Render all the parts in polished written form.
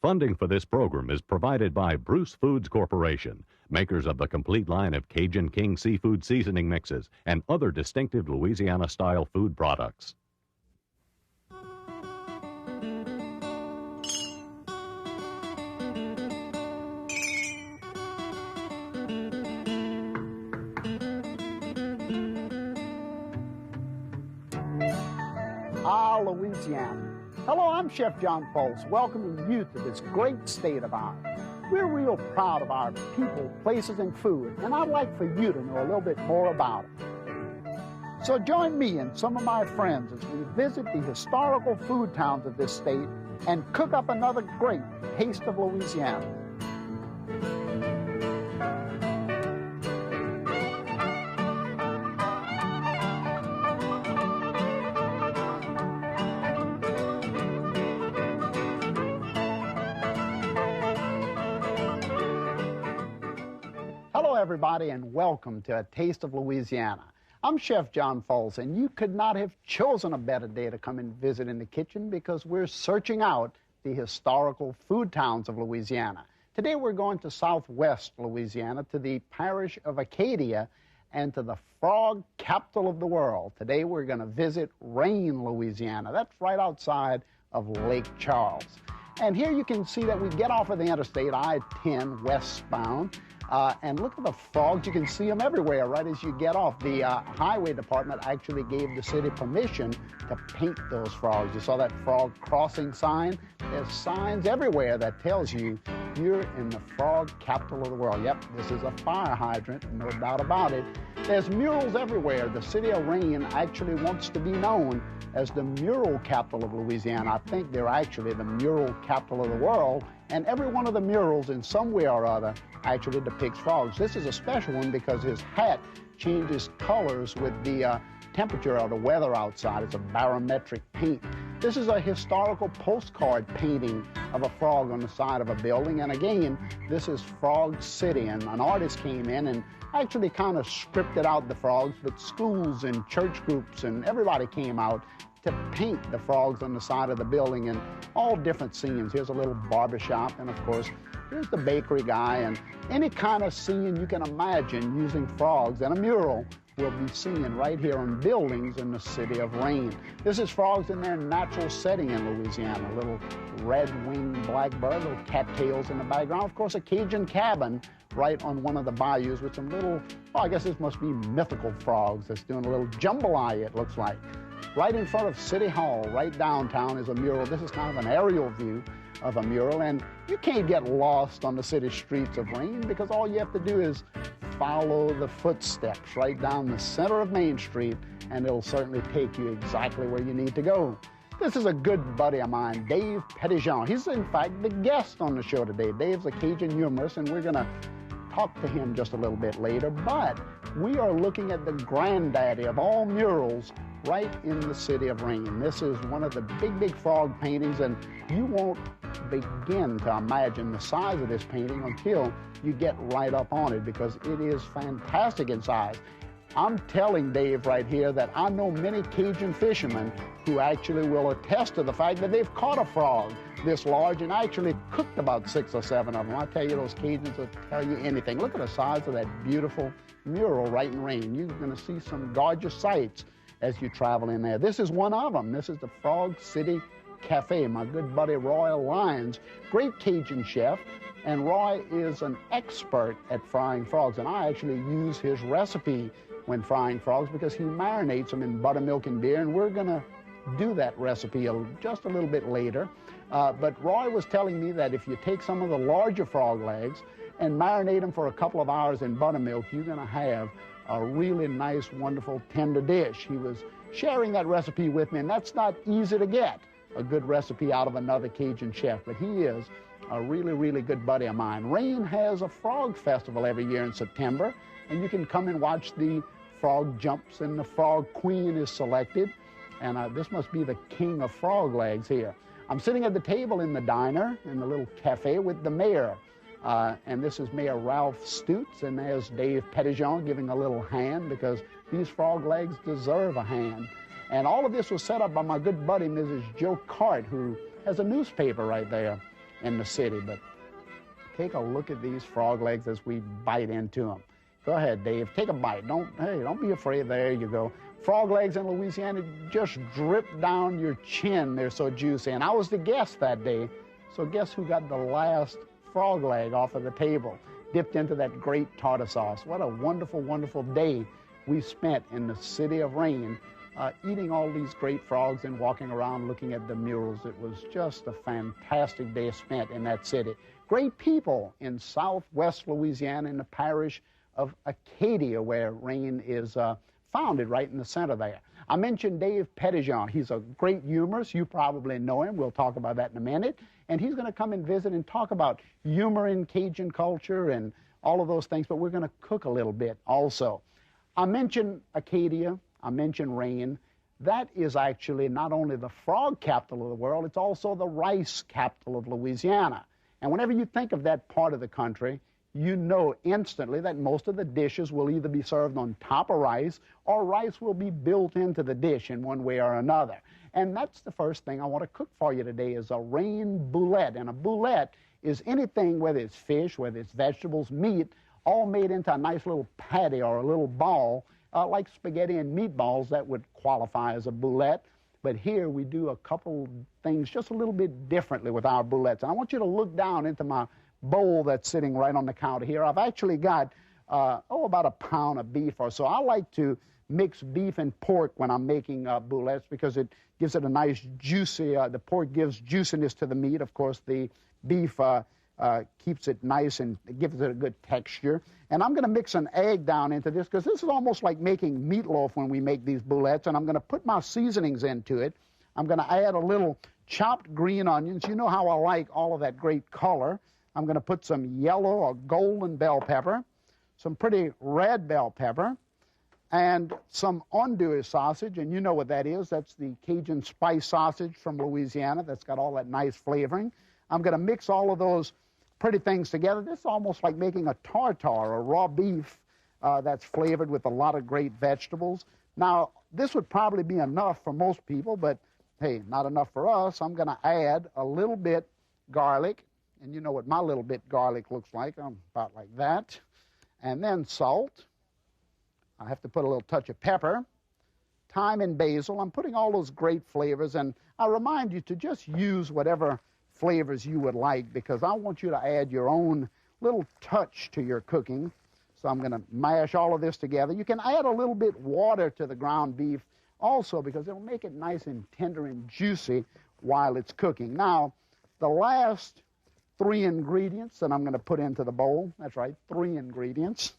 Funding for this program is provided by Bruce Foods Corporation, makers of the complete line of Cajun King seafood seasoning mixes and other distinctive Louisiana-style food products. Louisiana. Hello, I'm Chef John Folse, welcoming you to this great state of ours. We're real proud of our people, places, and food, and I'd like for you to know a little bit more about it. So join me and some of my friends as we visit the historical food towns of this state and cook up another great Taste of Louisiana. Hello, everybody, and welcome to A Taste of Louisiana. I'm Chef John Folse, and you could not have chosen a better day to come and visit in the kitchen because we're searching out the historical food towns of Louisiana. Today we're going to southwest Louisiana, to the parish of Acadia, and to the frog capital of the world. Today we're going to visit Rayne, Louisiana. That's right outside of Lake Charles. And here you can see that we get off of the interstate, I-10, westbound, and look at the frogs. You can see them everywhere right as you get off. The highway department actually gave the city permission to paint those frogs. You saw that frog crossing sign? There's signs everywhere that tells you you're in the frog capital of the world. Yep, this is a fire hydrant, no doubt about it. There's murals everywhere. The city of Rayne actually wants to be known as the mural capital of Louisiana. I think they're actually the mural capital of the world, and every one of the murals in some way or other actually depicts frogs. This is a special one because his hat changes colors with the temperature or the weather outside. It's a barometric paint. This is a historical postcard painting of a frog on the side of a building, and again, this is Frog City, and an artist came in and actually kind of scripted out the frogs, but schools and church groups and everybody came out to paint the frogs on the side of the building in all different scenes. Here's a little barbershop, and of course, here's the bakery guy, and any kind of scene you can imagine using frogs, and a mural will be seen right here on buildings in the city of Rayne. This is frogs in their natural setting in Louisiana. A little red-winged blackbird, little cattails in the background. Of course, a Cajun cabin right on one of the bayous with some little, I guess this must be mythical frogs that's doing a little jambalaya, it looks like. Right in front of City Hall, right downtown, is a mural. This is kind of an aerial view of a mural, and you can't get lost on the city streets of Rayne because all you have to do is follow the footsteps right down the center of Main Street, and it'll certainly take you exactly where you need to go. This is a good buddy of mine, Dave Petitjean. He's, in fact, the guest on the show today. Dave's a Cajun humorist, and we're going to talk to him just a little bit later, but we are looking at the granddaddy of all murals right in the city of Rayne. This is one of the big frog paintings, and you won't begin to imagine the size of this painting until you get right up on it because it is fantastic in size. I'm telling Dave right here that I know many Cajun fishermen who actually will attest to the fact that they've caught a frog this large and actually cooked about 6 or 7 of them. I tell you, those Cajuns will tell you anything. Look at the size of that beautiful mural right in Rayne. You're going to see some gorgeous sights as you travel in there. This is one of them. This is the Frog City Cafe. My good buddy Roy Lyons, great Cajun chef, and Roy is an expert at frying frogs, and I actually use his recipe when frying frogs because he marinates them in buttermilk and beer, and we're going to do that recipe just a little bit later. But Roy was telling me that if you take some of the larger frog legs and marinate them for a couple of hours in buttermilk, you're going to have a really nice, wonderful, tender dish. He was sharing that recipe with me, and that's not easy to get, a good recipe out of another Cajun chef, but he is a really good buddy of mine. Rayne has a frog festival every year in September, and you can come and watch the frog jumps, and the frog queen is selected, and this must be the king of frog legs here. I'm sitting at the table in the diner, in the little cafe, with the mayor, and this is Mayor Ralph Stutes, and there's Dave Petitjean giving a little hand because these frog legs deserve a hand. And all of this was set up by my good buddy, Mrs. Joe Cart, who has a newspaper right there. in the city. But take a look at these frog legs as we bite into them. Go ahead, Dave, take a bite. Don't be afraid. There you go. Frog legs in Louisiana just drip down your chin. They're so juicy. And I was the guest that day. So guess who got the last frog leg off of the table, dipped into that great tartar sauce? What a wonderful, wonderful day we spent in the city of Rayne, eating all these great frogs and walking around looking at the murals. It was just a fantastic day spent in that city. Great people in southwest Louisiana in the parish of Acadia, where Rayne is founded, right in the center there. I mentioned Dave Petitjean. He's a great humorist. You probably know him. We'll talk about that in a minute. And he's going to come and visit and talk about humor in Cajun culture and all of those things, but we're going to cook a little bit also. I mentioned Acadia. I mentioned Rayne. That is actually not only the frog capital of the world, it's also the rice capital of Louisiana. And whenever you think of that part of the country, you know instantly that most of the dishes will either be served on top of rice or rice will be built into the dish in one way or another. And that's the first thing I want to cook for you today is a Rayne boulette. And a boulette is anything, whether it's fish, whether it's vegetables, meat, all made into a nice little patty or a little ball, like spaghetti and meatballs. That would qualify as a boulette. But here we do a couple things just a little bit differently with our boulettes. And I want you to look down into my bowl that's sitting right on the counter here. I've actually got, about a pound of beef or so. I like to mix beef and pork when I'm making boulettes because it gives it a nice juicy, the pork gives juiciness to the meat. Of course, the beef keeps it nice and gives it a good texture. And I'm going to mix an egg down into this because this is almost like making meatloaf when we make these boulettes. And I'm going to put my seasonings into it. I'm going to add a little chopped green onions. You know how I like all of that great color. I'm going to put some yellow or golden bell pepper, some pretty red bell pepper, and some andouille sausage. And you know what that is. That's the Cajun spice sausage from Louisiana that's got all that nice flavoring. I'm going to mix all of those pretty things together. This is almost like making a tartare, or raw beef that's flavored with a lot of great vegetables. Now, this would probably be enough for most people, but hey, not enough for us. I'm going to add a little bit garlic. And you know what my little bit garlic looks like. About like that. And then salt. I have to put a little touch of pepper. Thyme and basil. I'm putting all those great flavors. And I remind you to just use whatever flavors you would like because I want you to add your own little touch to your cooking. So I'm going to mash all of this together. You can add a little bit water to the ground beef also because it'll make it nice and tender and juicy while it's cooking. Now, the last 3 ingredients that I'm going to put into the bowl, that's right, 3 ingredients,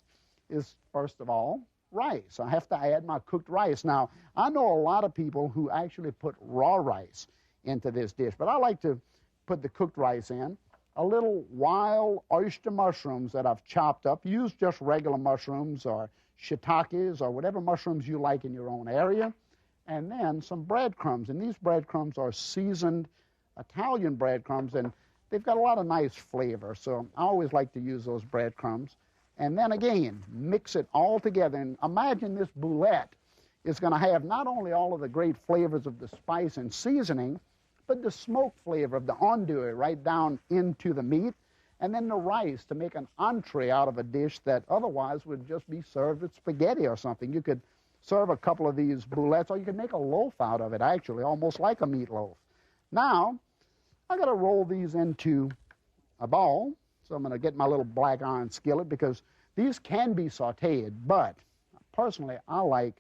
is first of all, rice. I have to add my cooked rice. Now, I know a lot of people who actually put raw rice into this dish, but I like to put the cooked rice in. A little wild oyster mushrooms that I've chopped up. Use just regular mushrooms or shiitakes or whatever mushrooms you like in your own area. And then some breadcrumbs. And these breadcrumbs are seasoned Italian breadcrumbs, and they've got a lot of nice flavor, so I always like to use those breadcrumbs. And then again, mix it all together. And imagine this boulette is going to have not only all of the great flavors of the spice and seasoning, but the smoke flavor of the andouille right down into the meat, and then the rice to make an entree out of a dish that otherwise would just be served with spaghetti or something. You could serve a couple of these boulettes, or you could make a loaf out of it, actually, almost like a meatloaf. Now, I got to roll these into a ball. So I'm going to get my little black iron skillet because these can be sauteed, but personally I like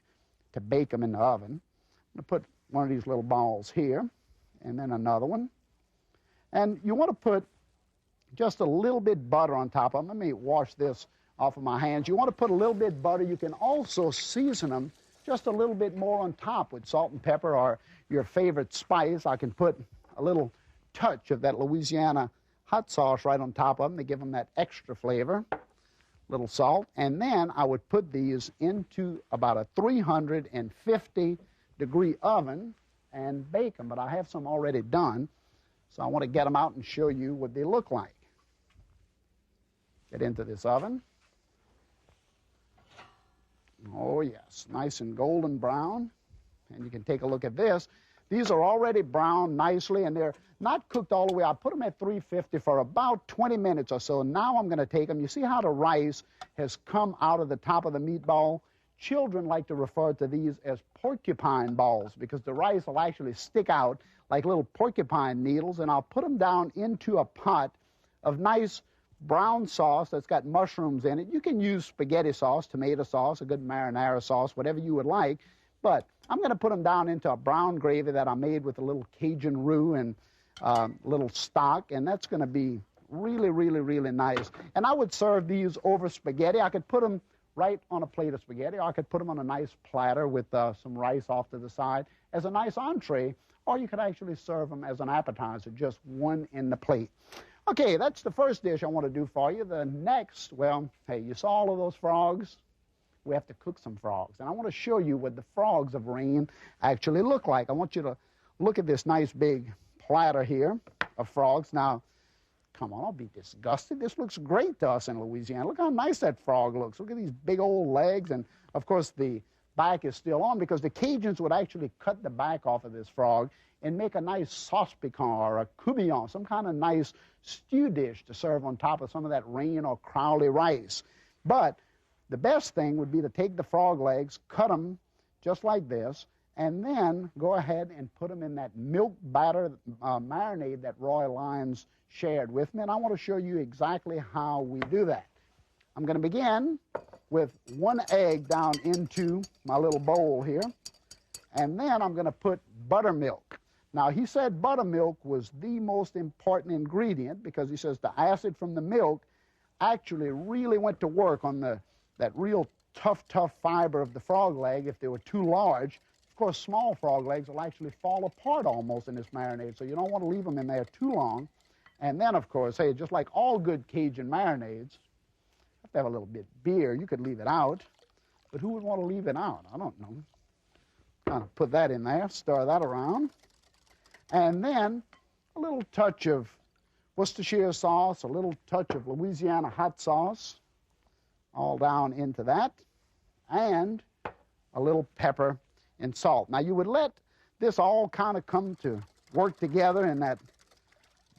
to bake them in the oven. I'm going to put one of these little balls here and then another one. And you want to put just a little bit butter on top of them. Let me wash this off of my hands. You want to put a little bit butter. You can also season them just a little bit more on top with salt and pepper or your favorite spice. I can put a little touch of that Louisiana hot sauce right on top of them to give them that extra flavor, little salt. And then I would put these into about a 350-degree oven and bake them. But I have some already done, so I want to get them out and show you what they look like. Get into this oven. Oh, yes, nice and golden brown. And you can take a look at this. These are already browned nicely, and they're not cooked all the way. I put them at 350 for about 20 minutes or so. Now I'm going to take them. You see how the rice has come out of the top of the meatball? Children like to refer to these as porcupine balls because the rice will actually stick out like little porcupine needles, and I'll put them down into a pot of nice brown sauce that's got mushrooms in it. You can use spaghetti sauce, tomato sauce, a good marinara sauce, whatever you would like, but I'm going to put them down into a brown gravy that I made with a little Cajun roux and a little stock, and that's going to be really, really, really nice. And I would serve these over spaghetti. I could put them right on a plate of spaghetti, or I could put them on a nice platter with some rice off to the side as a nice entree, or you could actually serve them as an appetizer, just one in the plate. Okay, that's the first dish I want to do for you. The next, well, hey, you saw all of those frogs? We have to cook some frogs. And I want to show you what the frogs of Rayne actually look like. I want you to look at this nice big platter here of frogs. Now, come on, I'll be disgusted. This looks great to us in Louisiana. Look how nice that frog looks. Look at these big old legs. And, of course, the back is still on because the Cajuns would actually cut the back off of this frog and make a nice sauce piquant or a coubillon, some kind of nice stew dish to serve on top of some of that Rayne or Crowley rice. But the best thing would be to take the frog legs, cut them just like this, and then go ahead and put them in that milk batter marinade that Roy Lyons shared with me, and I want to show you exactly how we do that. I'm going to begin with 1 egg down into my little bowl here, and then I'm going to put buttermilk. Now, he said buttermilk was the most important ingredient because he says the acid from the milk actually really went to work on that real tough fiber of the frog leg if they were too large. Of course, small frog legs will actually fall apart almost in this marinade, so you don't want to leave them in there too long. And then, of course, hey, just like all good Cajun marinades, you have to have a little bit of beer. You could leave it out, but who would want to leave it out? I don't know. Kind of put that in there, stir that around. And then a little touch of Worcestershire sauce, a little touch of Louisiana hot sauce, all down into that, and a little pepper and salt. Now, you would let this all kind of come to work together in that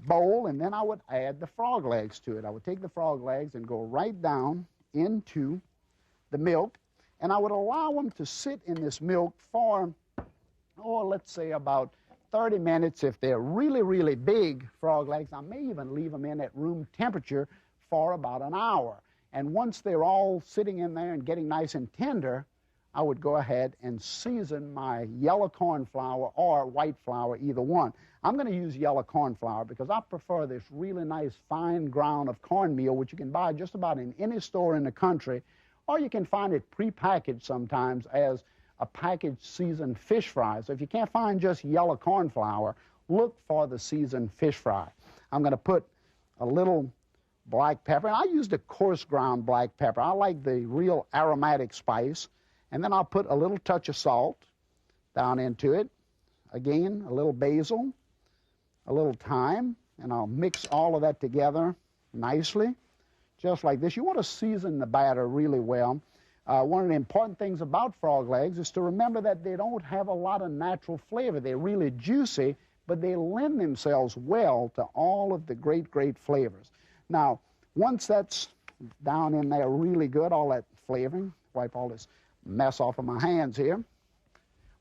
bowl, and then I would add the frog legs to it. I would take the frog legs and go right down into the milk, and I would allow them to sit in this milk for, let's say about 30 minutes. If they're really, really big frog legs, I may even leave them in at room temperature for about an hour. And once they're all sitting in there and getting nice and tender, I would go ahead and season my yellow corn flour or white flour, either one. I'm going to use yellow corn flour because I prefer this really nice fine ground of cornmeal, which you can buy just about in any store in the country, or you can find it prepackaged sometimes as a packaged seasoned fish fry. So if you can't find just yellow corn flour, look for the seasoned fish fry. I'm going to put a little black pepper. I used a coarse ground black pepper. I like the real aromatic spice. And then I'll put a little touch of salt down into it. Again, a little basil, a little thyme, and I'll mix all of that together nicely, just like this. You want to season the batter really well. One of the important things about frog legs is to remember that they don't have a lot of natural flavor. They're really juicy, but they lend themselves well to all of the great, great flavors. Now, once that's down in there really good, all that flavoring, wipe all this mess off of my hands here,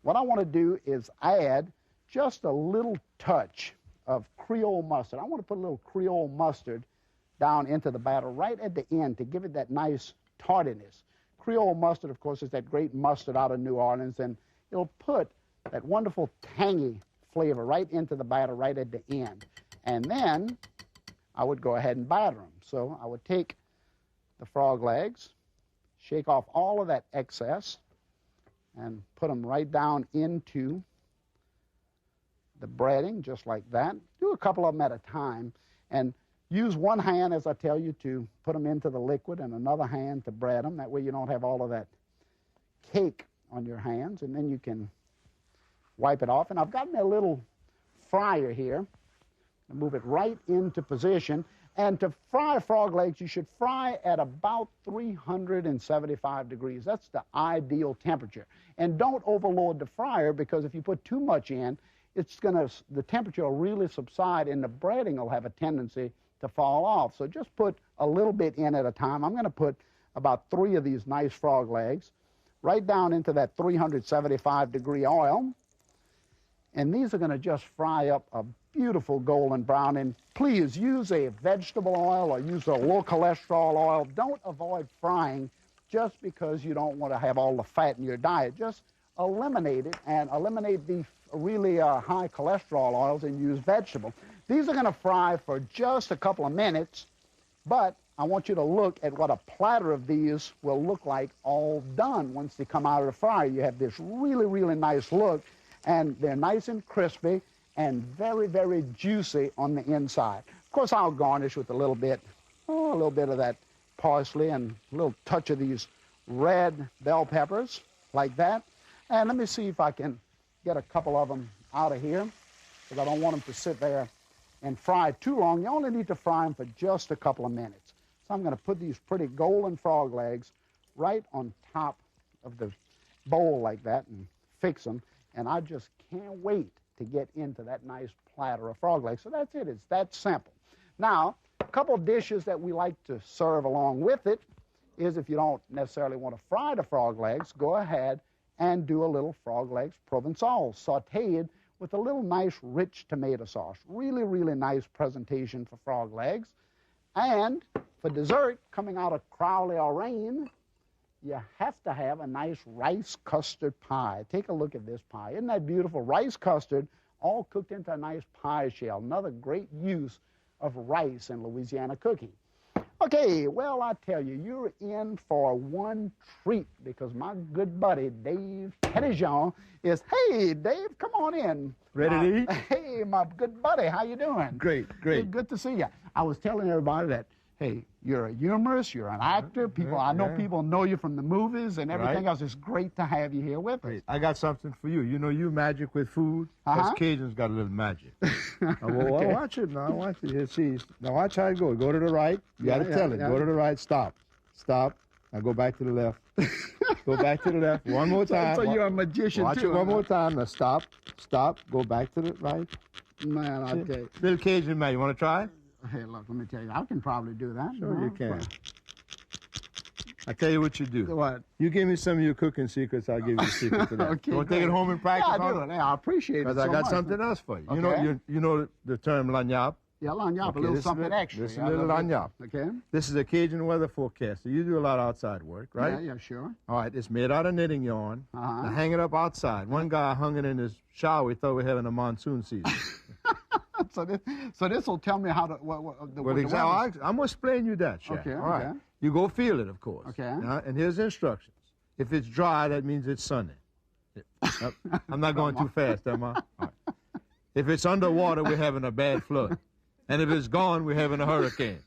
what I want to do is add just a little touch of Creole mustard. I want to put a little Creole mustard down into the batter right at the end to give it that nice tardiness. Creole mustard, of course, is that great mustard out of New Orleans, and it'll put that wonderful tangy flavor right into the batter right at the end. And then I would go ahead and batter them. So I would take the frog legs, shake off all of that excess, and put them right down into the breading, just like that. Do a couple of them at a time, and use one hand, as I tell you, to put them into the liquid, and another hand to bread them. That way you don't have all of that cake on your hands, and then you can wipe it off. And I've got my little fryer here. I move it right into position. And to fry frog legs, you should fry at about 375 degrees. That's the ideal temperature. And don't overload the fryer, because if you put too much in, the temperature will really subside and the breading will have a tendency to fall off. So just put a little bit in at a time. I'm going to put about 3 of these nice frog legs right down into that 375-degree oil. And these are going to just fry up a beautiful golden brown. And please use a vegetable oil or use a low cholesterol oil. Don't avoid frying just because you don't want to have all the fat in your diet. Just eliminate it and eliminate the really high cholesterol oils and use vegetable. These are going to fry for just a couple of minutes, but I want you to look at what a platter of these will look like all done once they come out of the fryer. You have this really, really nice look, and they're nice and crispy and very, very juicy on the inside. Of course, I'll garnish with a little bit of that parsley and a little touch of these red bell peppers like that. And let me see if I can get a couple of them out of here, because I don't want them to sit there and fry too long. You only need to fry them for just a couple of minutes. So I'm going to put these pretty golden frog legs right on top of the bowl like that and fix them. And I just can't wait to get into that nice platter of frog legs. So that's it. It's that simple. Now, a couple of dishes that we like to serve along with it is, if you don't necessarily want to fry the frog legs, go ahead and do a little frog legs Provençal, sautéed with a little nice rich tomato sauce. Really, really nice presentation for frog legs. And for dessert, coming out of Crowley or Rayne, you have to have a nice rice custard pie. Take a look at this pie. Isn't that beautiful? Rice custard, all cooked into a nice pie shell. Another great use of rice in Louisiana cooking. Okay, well, I tell you, you're in for one treat, because my good buddy, Dave Petitjean, is, hey, Dave, come on in. Ready to eat? Hey, my good buddy, how you doing? Great, great. Good to see you. I was telling everybody that, hey, you're a humorist, you're an actor. I know people know you from the movies and everything else. It's great to have you here with us. I got something for you. You know, you magic with food. Us Cajuns got a little magic. Well, watch it now. Watch it. Here, see. Now watch how it goes. Go to the right. You got to tell it. Go to the right. Stop. Stop. Now go back to the left. Go back to the left. One more time. So you're a magician, watch too. Watch it one more time. Now stop. Stop. Go back to the right. Man, I tell you. Little Cajun man. You want to try? Hey, look, let me tell you, I can probably do that. Sure you can. I tell you what you do. What? You give me some of your cooking secrets, I'll give you a secret to that. Okay, you want to take it home and practice? Yeah, I do. Yeah, I appreciate it Because I got much. something else for you. Okay. You know the term lagniappe? Yeah, lagniappe, a little something extra. This is a little lagniappe. Okay. This is a Cajun weather forecaster. You do a lot of outside work, right? Yeah, sure. All right, it's made out of knitting yarn. Now hang it up outside. One guy hung it in his shower. He thought we were having a monsoon season. So this will tell me how to. I'm going to explain you that, Chef. Okay, all right. You go feel it, of course. Okay. And here's the instructions. If it's dry, that means it's sunny. I'm not going too fast, am I? All right. If it's underwater, we're having a bad flood. And if it's gone, we're having a hurricane.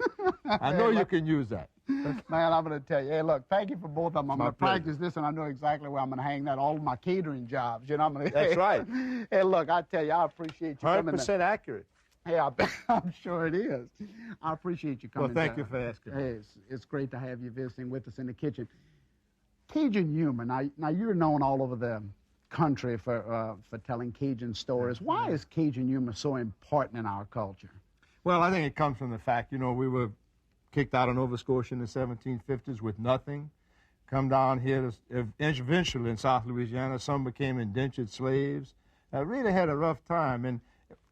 I know you can use that. Man, I'm going to tell you, hey, look, thank you for both of them. I'm going to practice this, and I know exactly where I'm going to hang that, all of my catering jobs. You know, That's right. Hey, look, I tell you, I appreciate you coming. 100% accurate. Hey, I'm sure it is. I appreciate you coming. Well, thank you for asking. Hey, it's great to have you visiting with us in the kitchen. Cajun humor. Now you're known all over the country for telling Cajun stories. Why is Cajun humor so important in our culture? Well, I think it comes from the fact, you know, we were kicked out of Nova Scotia in the 1750s with nothing. Come down here, eventually in South Louisiana, some became indentured slaves. Really had a rough time, and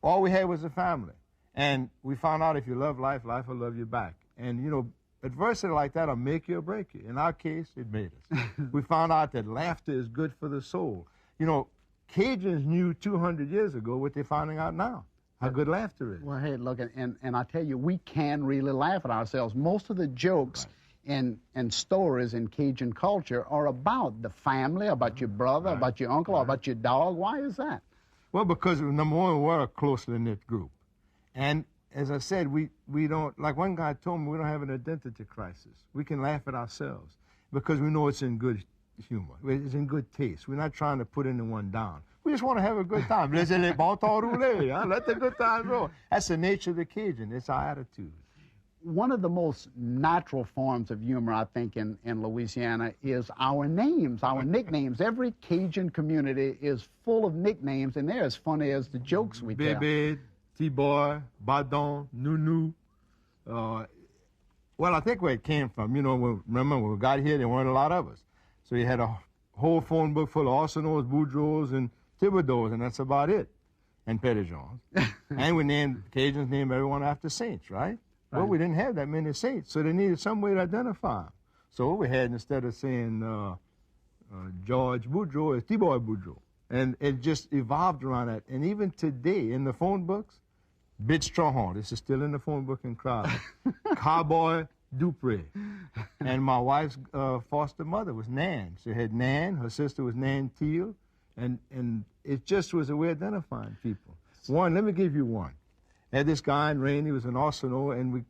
all we had was a family. And we found out if you love life, life will love you back. And, you know, adversity like that will make you or break you. In our case, it made us. We found out that laughter is good for the soul. You know, Cajuns knew 200 years ago what they're finding out now, how good laughter is. Well, hey, look, and I tell you, we can really laugh at ourselves. Most of the jokes and stories in Cajun culture are about the family, about your brother, about your uncle, or about your dog. Why is that? Well, because, number one, we're a closely knit group. And as I said, we don't, like one guy told me, we don't have an identity crisis. We can laugh at ourselves because we know it's in good humor. It's in good taste. We're not trying to put anyone down. We just want to have a good time. Let the good time roll. That's the nature of the Cajun. It's our attitude. one of the most natural forms of humor, I think, in Louisiana is our names, our nicknames. Every Cajun community is full of nicknames, and they're as funny as the jokes we tell. Bébé, T-Boy, Badon, Nunu. Well, I think where it came from, you know, remember when we got here, there weren't a lot of us. So you had a whole phone book full of Arsenaults, Boudreaux, and Thibodeaux, and that's about it. And Petitjeans. And we named, Cajuns named everyone after saints, right? Well, we didn't have that many saints, so they needed some way to identify them. So what we had, instead of saying George Boudreaux, is T-Boy Boudreaux. And it just evolved around that. And even today, in the phone books, Bitstrahon, this is still in the phone book in Crowley. Cowboy Dupree. And my wife's foster mother was Nan. She had Nan, her sister was Nan Teal, and it just was a way of identifying people. One, let me give you one. I had this guy in Rayne, he was an Arsenal, and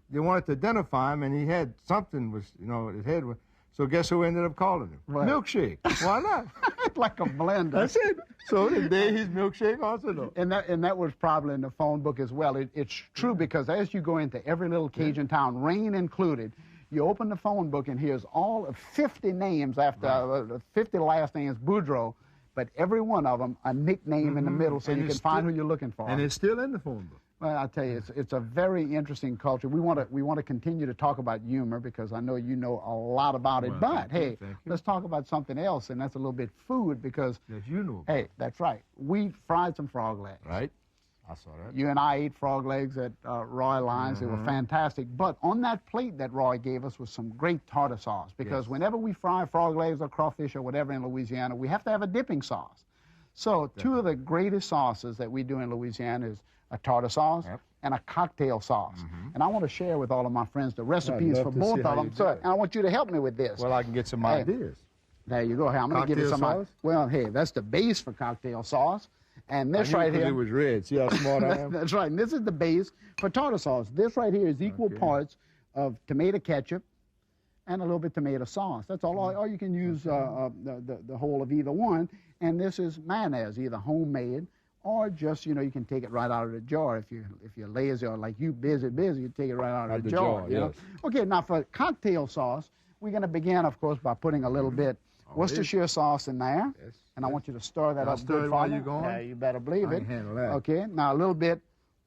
they wanted to identify him, and he had something, his head was, so guess who we ended up calling him? Right. Milkshake. Why not? Like a blender. That's it. So today he's Milkshake Arsenal. And that was probably in the phone book as well. It's true, because as you go into every little Cajun town, Rayne included, you open the phone book and here's all of 50 names after 50 last names, Boudreaux, but every one of them a nickname in the middle, so you can find who you're looking for. And it's still in the phone book. Well, I tell you, it's a very interesting culture. We want to continue to talk about humor, because I know you know a lot about it. But hey, let's talk about something else, and that's a little bit food, because you know. Hey, that's right. We fried some frog legs. Right. I saw that. You and I ate frog legs at Roy Lyons. They were fantastic. But on that plate that Roy gave us was some great tartar sauce, because whenever we fry frog legs or crawfish or whatever in Louisiana, we have to have a dipping sauce. So two of the greatest sauces that we do in Louisiana is a tartar sauce and a cocktail sauce. And I want to share with all of my friends the recipes for both of them. So, and I want you to help me with this. Well, I can get some ideas. There you go. Hey, I'm going to give you some ideas. Well, hey, that's the base for cocktail sauce. And this right here. It was red. See how smart I am? That's right. And this is the base for tartar sauce. This right here is equal parts of tomato ketchup and a little bit tomato sauce. That's all. Or you can use the whole of either one. And this is mayonnaise, either homemade or just, you can take it right out of the jar. If you're lazy or like you busy, you take it right out of the jar. You know? Okay, now for cocktail sauce, we're going to begin, of course, by putting a little bit Worcestershire sauce in there. Yes. And I want you to stir that up good while you're going? Yeah, you better believe it. I can handle that. Okay, now a little bit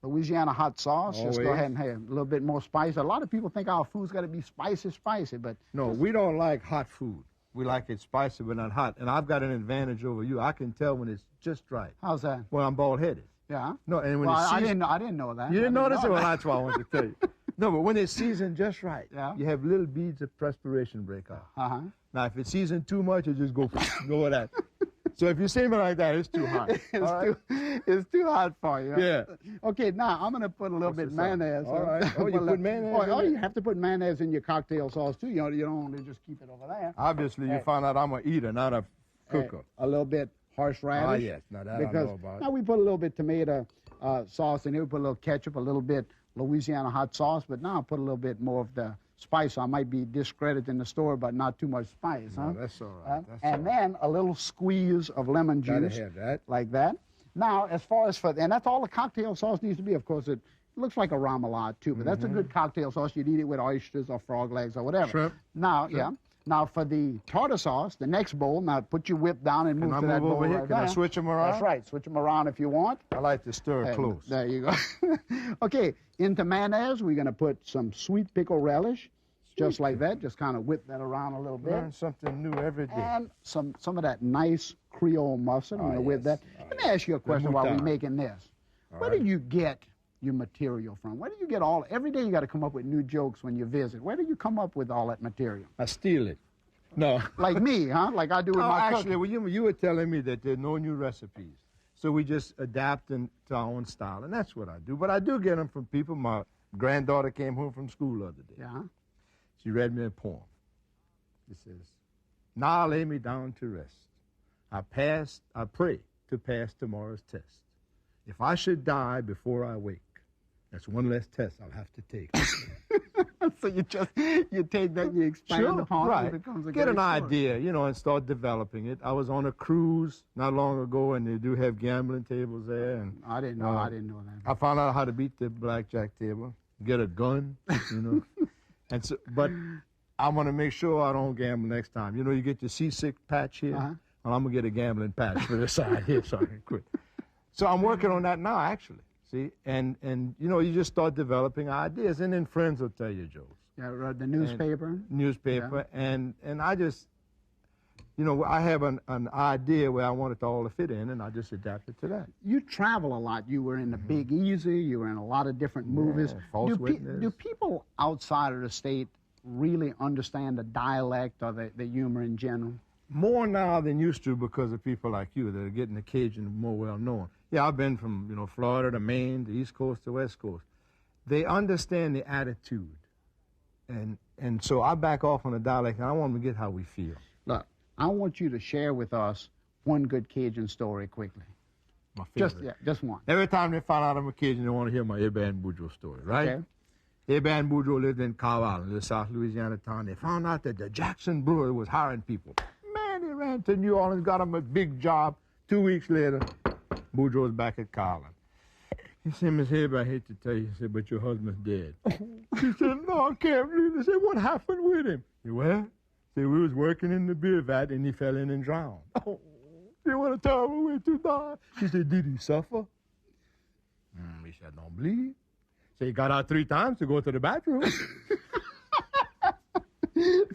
Louisiana hot sauce. Just go ahead and have a little bit more spice. A lot of people think our food's got to be spicy, but... No, we don't like hot food. We like it spicy, but not hot. And I've got an advantage over you. I can tell when it's just right. How's that? Well, I'm bald-headed. Yeah? No, and when I didn't know that. You didn't notice it? Well, that's what I wanted to tell you. No, but when it's seasoned just right, you have little beads of perspiration break out. Now, if it's seasoned too much, it just go with that. So if you see me like that, it's too hot. It's too hot for you. Yeah. Okay, now I'm going to put a little bit mayonnaise. All right. Oh, you put mayonnaise in you have to put mayonnaise in your cocktail sauce, too. You don't only just keep it over there. Obviously, you find out I'm an eater, not a cooker. A little bit horseradish. Ah, yes. Now that I know about. Now we put a little bit tomato sauce in here. We put a little ketchup, a little bit Louisiana hot sauce, but now I put a little bit more of the spice. I might be discredited in the store, but not too much spice, No, that's all right. Then a little squeeze of lemon juice. Gotta have that. Like that. Now, as far as and that's all the cocktail sauce needs to be. Of course, it looks like a remoulade too, but that's a good cocktail sauce. You'd eat it with oysters or frog legs or whatever. Shrimp. Now, Now for the tartar sauce, the next bowl, now put your whip down and move to that bowl over here? right Can I there. switch them around? That's right. Switch them around if you want. I like to stir close. There you go. Okay, into mayonnaise, we're going to put some sweet pickle relish, just like that. Just kind of whip that around a little bit. Learn something new every day. And some of that nice Creole mustard. I'm going to whip that. Let me ask you a question while we're making this. Where do you get your material from? Where do you get every day you got to come up with new jokes when you visit. Where do you come up with all that material? I steal it. No. Like me, huh? Like I do with my actually, well, you were telling me that there are no new recipes. So we just adapt them to our own style, and that's what I do. But I do get them from people. My granddaughter came home from school the other day. Yeah. She read me a poem. It says, "Now I lay me down to rest. I pray to pass tomorrow's test. If I should die before I wake, that's one less test I'll have to take." So you take that, you expand upon it, it becomes a Get an story. idea, and start developing it. I was on a cruise not long ago, and they do have gambling tables there. And I didn't know that. I found out how to beat the blackjack table. get a gun, you know. And so, but I want to make sure I don't gamble next time. You know, you get your seasick patch here. Uh-huh. Well, I'm going to get a gambling patch for this side here so I can quit. So I'm working on that now, actually. See, and you know, you just start developing ideas, and then friends will tell you jokes. Yeah, read the newspaper. Newspaper, yeah. and I just, you know, I have an idea where I want it all to fit in, and I just adapt it to that. You travel a lot. You were in the Big Easy. You were in a lot of different movies. False Witness. Do people outside of the state really understand the dialect or the humor in general? More now than used to because of people like you that are getting the Cajun more well known. Yeah, I've been from, you know, Florida to Maine, the East Coast to West Coast. They understand the attitude. And so I back off on the dialect, and I want them to get how we feel. Look, I want you to share with us one good Cajun story quickly. My favorite. Just one. Every time they find out I'm a Cajun, they want to hear my Eba and Boudreaux story, right? Okay. Eba and Boudreaux lived in Cow Island, the South Louisiana town. They found out that the Jackson Brewer was hiring people. Man, they ran to New Orleans, got him a big job. 2 weeks later, Boudreaux's back at Cow Island. He said, Miss Eba, I hate to tell you, he said, but your husband's dead. She said, no, I can't believe it. He said, what happened with him? He said, well, we was working in the beer vat and he fell in and drowned. Oh, she what a terrible way to die. She said, did he suffer? He said, don't bleed. So he got out 3 times to go to the bathroom.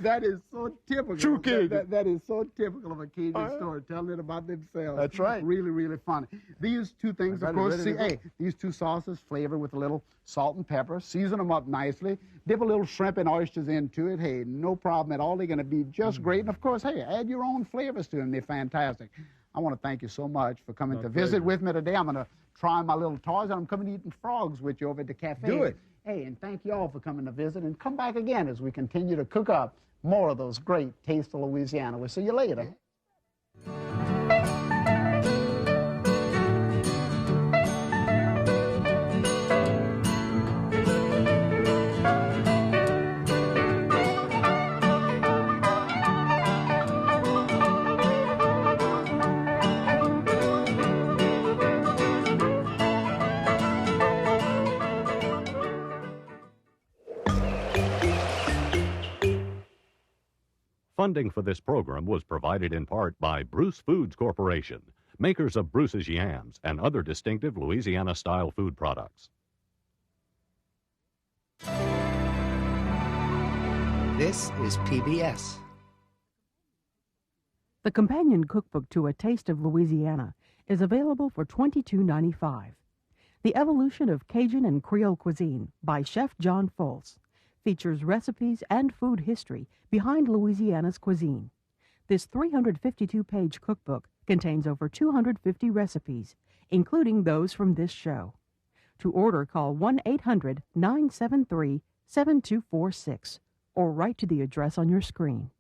That is so typical. True Cajun. That is so typical of a Cajun story, telling it about themselves. That's right. Really, really funny. These two things, of course, these two sauces flavored with a little salt and pepper. Season them up nicely. Dip a little shrimp and oysters into it. Hey, no problem at all. They're going to be just great. And, of course, hey, add your own flavors to them. They're fantastic. I want to thank you so much for coming to visit with me today. I'm going to try my little toys, and I'm coming eating frogs with you over at the cafe. Do it. Hey, and thank you all for coming to visit, and come back again as we continue to cook up more of those great Taste of Louisiana. We'll see you later. Funding for this program was provided in part by Bruce Foods Corporation, makers of Bruce's Yams and other distinctive Louisiana-style food products. This is PBS. The companion cookbook to A Taste of Louisiana is available for $22.95. The Evolution of Cajun and Creole Cuisine by Chef John Folse features recipes and food history behind Louisiana's cuisine. This 352-page cookbook contains over 250 recipes, including those from this show. To order, call 1-800-973-7246 or write to the address on your screen.